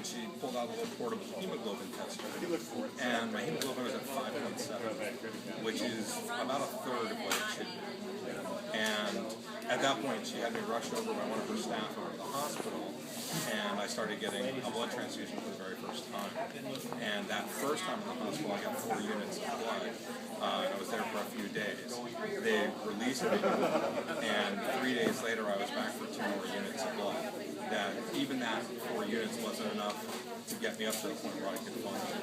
and she pulled out a little portable hemoglobin tester, and my hemoglobin was at 5.7, which is about a third of what it should be. And at that point, she had me rushed over by one of her staff over to the hospital, and I started getting a blood transfusion for the very first time. And that first time in the hospital, I got 4 units of blood. I was there for a few days. They released me, and 3 days later, I was back for 2 more units of blood. That even that 4 units wasn't enough to get me up to the point where I could function.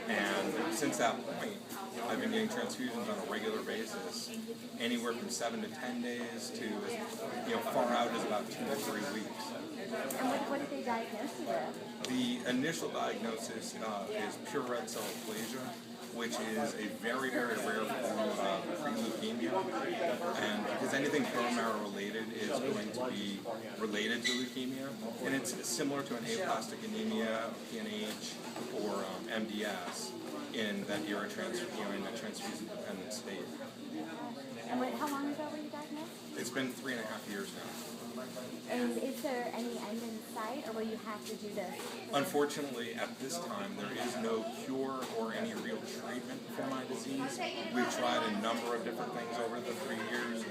And since that point, I've been getting transfusions on a regular basis, anywhere from 7 to 10 days to, far out as about 2 to 3 weeks. And what did they diagnose you with? The initial diagnosis is pure red cell aplasia, which is a very, very rare form of pre-leukemia. And because anything bone marrow related is going to be related to leukemia, and it's similar to an aplastic anemia, PNH, or MDS in that you're in a transfusion-dependent state. And how long ago were you diagnosed? It's been 3.5 years now. And is there any end in sight, or will you have to do this? Unfortunately, at this time, there is no cure or any real treatment for my disease. We've tried a number of different things over the 3 years.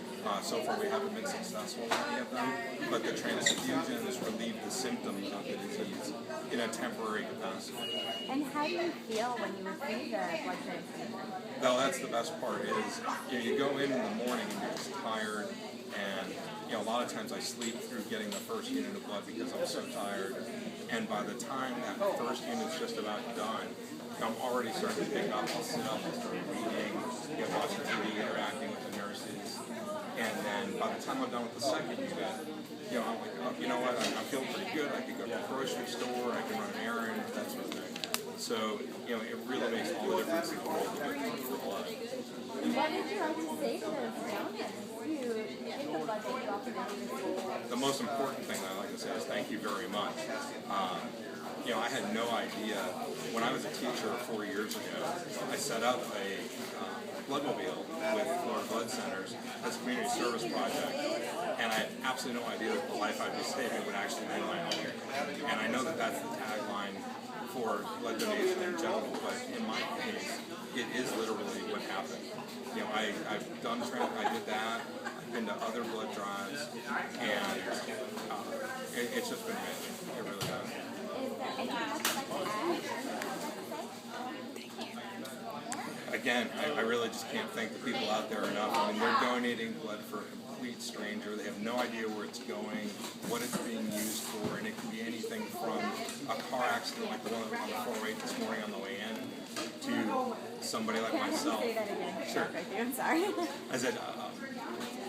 So far, we haven't been successful with any of them. But the transfusions relieve the symptoms of the disease in a temporary capacity. And how do you feel when you receive the blood transfusion? Well, that's the best part is you go in the morning and you're just tired, and a lot of times I sleep through getting the first unit of blood because I'm so tired. And by the time that first unit's just about done, I'm already starting to pick up. I'll sit up, I'll start reading, watching TV, interacting with the nurses. And then by the time I'm done with the second unit, I'm like, oh, you know what, I feel pretty good. I could go to the grocery store, I can run an errand, that sort of thing. So, it really makes all the difference in the world for blood. What would you like to say to those donors who give the blood that you often receive? The most important thing I'd like to say is thank you very much. I had no idea. When I was a teacher 4 years ago, I set up a bloodmobile with Florida Blood Centers as a community service project, and I had absolutely no idea that the life I'd be saving would actually be my own. And I know that that's the tagline for blood donation in general, but in my case, it is literally what happened. I did that. I've been to other blood drives, and it's just been amazing. It really has. Is there anything else you'd like to add? Again, I really just can't thank the people out there enough. I mean, they're donating blood for a complete stranger. They have no idea where it's going, what it's being used for, and it can be anything from a car accident like the one on the 408 this morning on the way in to somebody like myself. Say that again. Sure. I'm sorry. I said,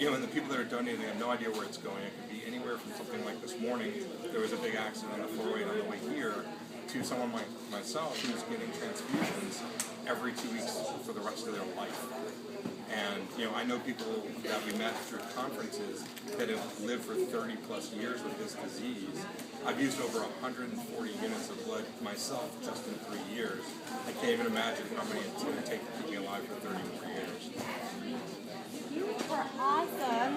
and the people that are donating have no idea where it's going. It could be anywhere from something like this morning, there was a big accident on the 408 on the way here, to someone like myself who's getting transfusions every 2 weeks for the rest of their life. And, I know people that we met through conferences that have lived for 30 plus years with this disease. I've used over 140 units of blood myself just in 3 years. I can't even imagine how many it's going to take to keep me alive for 30 more years. You were awesome.